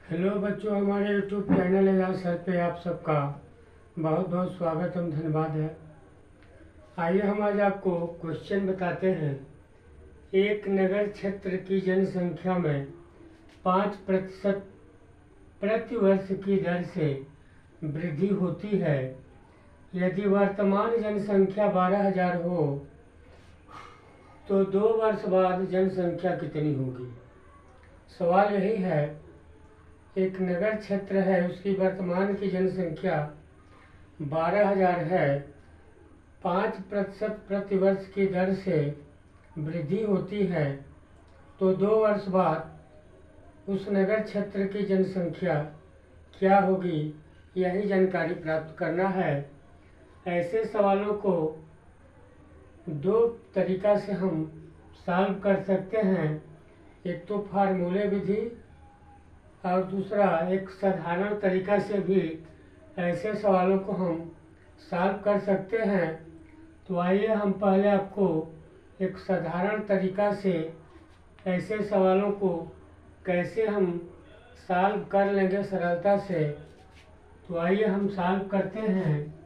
Hello बच्चों, हमारे YouTube channel Ejaz sir पे आप सबका बहुत बहुत स्वागत एवं धन्यवाद है। आइए हम आज आपको क्वेश्चन बताते हैं। एक नगर क्षेत्र की जनसंख्या में 5% प्रति वर्ष की दर से वृद्धि होती है। यदि वर्तमान जनसंख्या 12,000 हो तो 2 वर्ष बाद जनसंख्या कितनी होगी। सवाल यही है, एक नगर क्षेत्र है, उसकी वर्तमान की जनसंख्या 12,000 है, 5% प्रति वर्ष की दर से वृद्धि होती है, तो 2 वर्ष बाद उस नगर क्षेत्र की जनसंख्या क्या होगी, यही जानकारी प्राप्त करना है। ऐसे सवालों को 2 तरीका से हम सॉल्व कर सकते हैं। एक तो फार्मूले विधि और दूसरा एक साधारण तरीका से भी ऐसे सवालों को हम सॉल्व कर सकते हैं। तो आइए हम पहले आपको एक साधारण तरीका से ऐसे सवालों को कैसे हम सॉल्व कर लेंगे सरलता से। तो आइए हम सॉल्व करते हैं।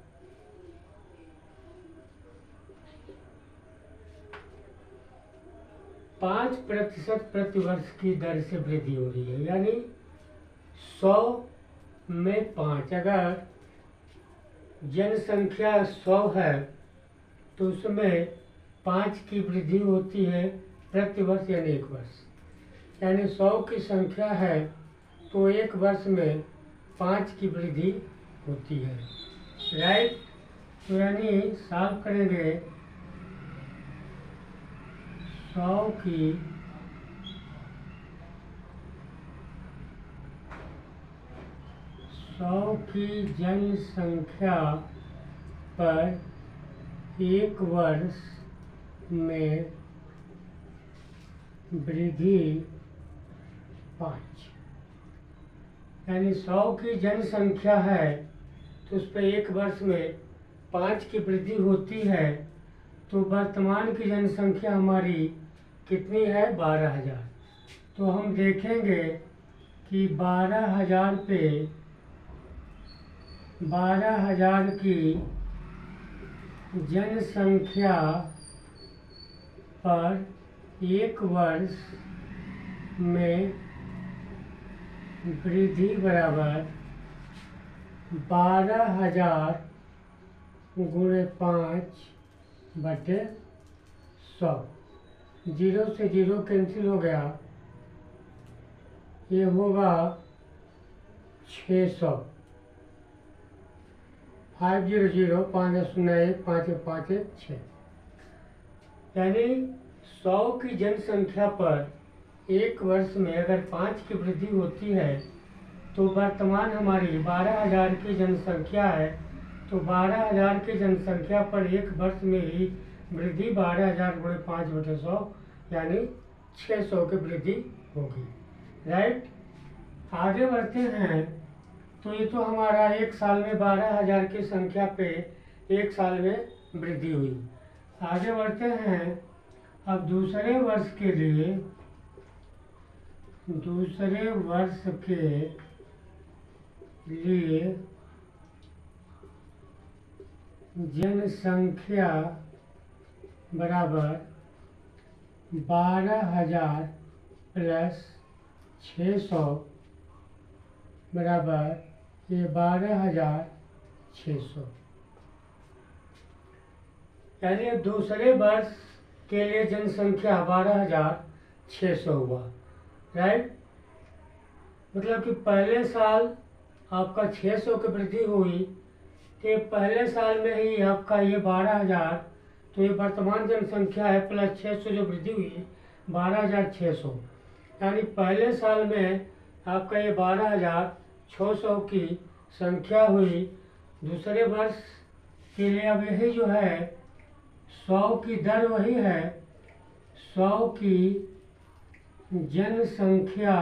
पाँच प्रतिशत प्रति वर्ष की दर से वृद्धि हो रही है, यानी 100 में 5। अगर जनसंख्या 100 है तो उसमें 5 की वृद्धि होती है प्रति वर्ष, यानी 1 वर्ष। यानी 100 की संख्या है तो 1 वर्ष में 5 की वृद्धि होती है। राइट। तो यानी सॉल्व करेंगे 100 की जनसंख्या पर 1 वर्ष में वृद्धि 5। यानी 100 की जनसंख्या है तो उस पर 1 वर्ष में 5 की वृद्धि होती है। तो वर्तमान की जनसंख्या हमारी कितनी है, 12,000। तो हम देखेंगे कि 12,000 पे 12,000 की जनसंख्या पर 1 वर्ष में वृद्धि बराबर 12,000 गुणे 5/100। 0 से 0 कैंसिल हो गया, ये होगा 600। 500 501 5 6। यानी 100 की जनसंख्या पर 1 वर्ष में अगर 5 की वृद्धि होती है तो वर्तमान हमारी 12,000 की जनसंख्या है, तो 12,000 की जनसंख्या पर 1 वर्ष में ही वृद्धि 12,000 गुणे 5/100 यानी 600 की वृद्धि होगी। राइट। आगे बढ़ते हैं। तो ये तो हमारा 1 साल में 12,000 की संख्या पे 1 साल में वृद्धि हुई। आगे बढ़ते हैं। अब दूसरे वर्ष के लिए जनसंख्या बराबर 12,000 प्लस 600 बराबर ये 12,600। यानी दूसरे वर्ष के लिए जनसंख्या 12,600 हुआ। राइट। मतलब कि पहले साल आपका 600 की वृद्धि हुई, तो पहले साल में ही आपका ये 12,000, तो ये वर्तमान जनसंख्या है प्लस 600 जो वृद्धि हुई 12,600। यानी पहले साल में आपका ये 12,600 की संख्या हुई। दूसरे वर्ष के लिए अब यही जो है 100 की दर वही है। 100 की जनसंख्या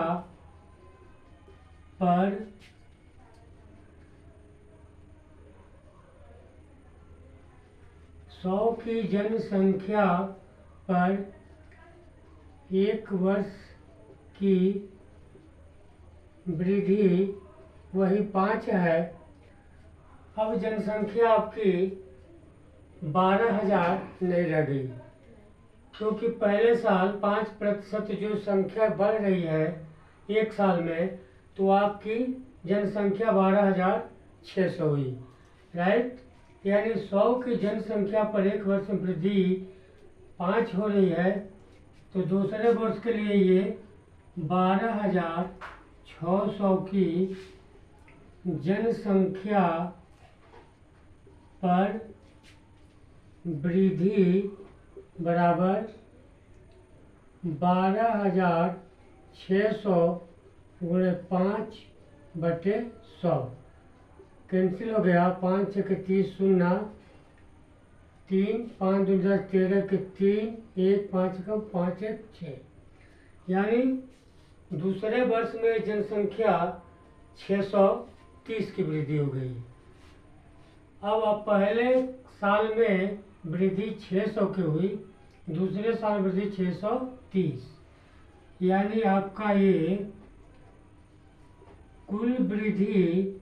पर 100 की जनसंख्या पर 1 वर्ष की वृद्धि वही 5 है। अब जनसंख्या आपकी 12,000 नहीं रह गई, क्योंकि पहले साल 5% जो संख्या बढ़ रही है एक साल में, तो आपकी जनसंख्या 12,600 हुई, राइट। यानी 100 की जनसंख्या पर एक वर्ष में वृद्धि 5 हो रही है, तो दूसरे वर्ष के लिए ये 12,600 की जनसंख्या पर वृद्धि बराबर 12,600 गुणे 5/100 कैंसिल हो गया। 5 के 30 शून्य 3 5 2 10 13 के 3 1 5 का 5 1 6, यानी दूसरे वर्ष में जनसंख्या 630 की वृद्धि हो गई। अब आप पहले साल में वृद्धि 600 की हुई, दूसरे साल वृद्धि 630, यानी आपका ये कुल वृद्धि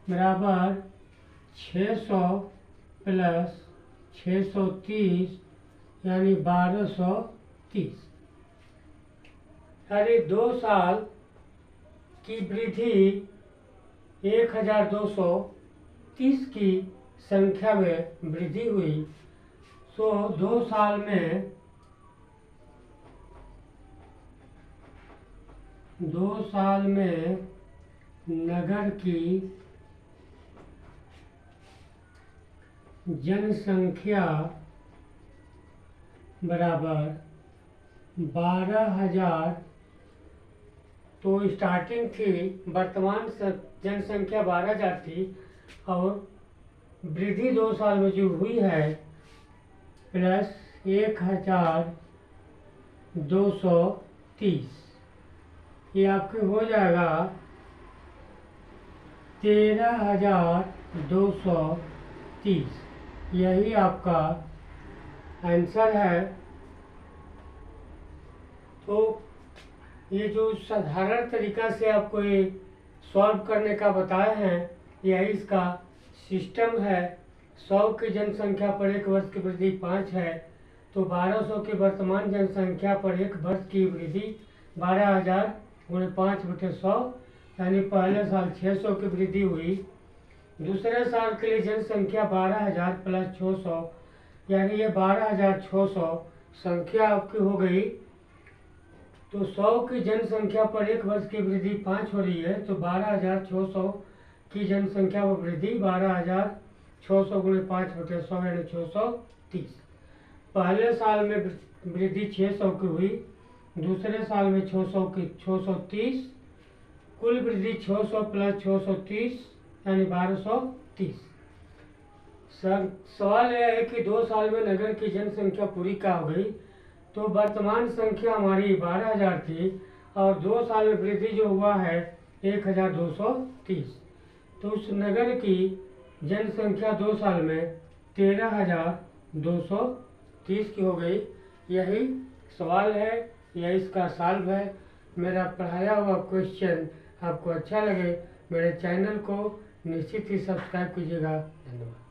बराबर 600 प्लस 630 यानी 1230। यानी 2 साल की वृद्धि 1230 की संख्या में वृद्धि हुई। सो 2 साल में नगर की जनसंख्या बराबर 12,000, तो स्टार्टिंग थी, वर्तमान जनसंख्या 12,000 थी, और वृद्धि 2 साल में जो हुई है प्लस 1,230, ये आपके हो जाएगा 13,230। यही आपका आंसर है। तो ये जो साधारण तरीका से आपको ये सॉल्व करने का बताए हैं, यही इसका सिस्टम है। 100 की जनसंख्या पर एक वर्ष की वृद्धि 5 है, तो 1200 की वर्तमान जनसंख्या पर एक वर्ष की वृद्धि 12,000 गुणे 5/100, यानी पहले साल 600 की वृद्धि हुई। दूसरे साल के लिए जनसंख्या 12,000 प्लस 600, यानी ये 12,600 संख्या आपकी हो गई। तो 100 की जनसंख्या पर एक वर्ष की वृद्धि 5 हो रही है, तो 12,600 की जनसंख्या पर वृद्धि 12,600 गुणे 5/100 यानी 630। पहले साल में वृद्धि 600 की हुई, दूसरे साल में 600 की 630, कुल वृद्धि 600 प्लस 630 यानी 1230। सवाल यह है कि 2 साल में नगर की जनसंख्या पूरी क्या हो गई। तो वर्तमान संख्या हमारी 12,000 थी, और 2 साल में वृद्धि जो हुआ है 1,230, तो उस नगर की जनसंख्या 2 साल में 13,230 की हो गई। यही सवाल है, यह इसका सॉल्व है। मेरा पढ़ाया हुआ क्वेश्चन आपको अच्छा लगे, मेरे चैनल को निश्चित ही सब्सक्राइब कीजिएगा। धन्यवाद।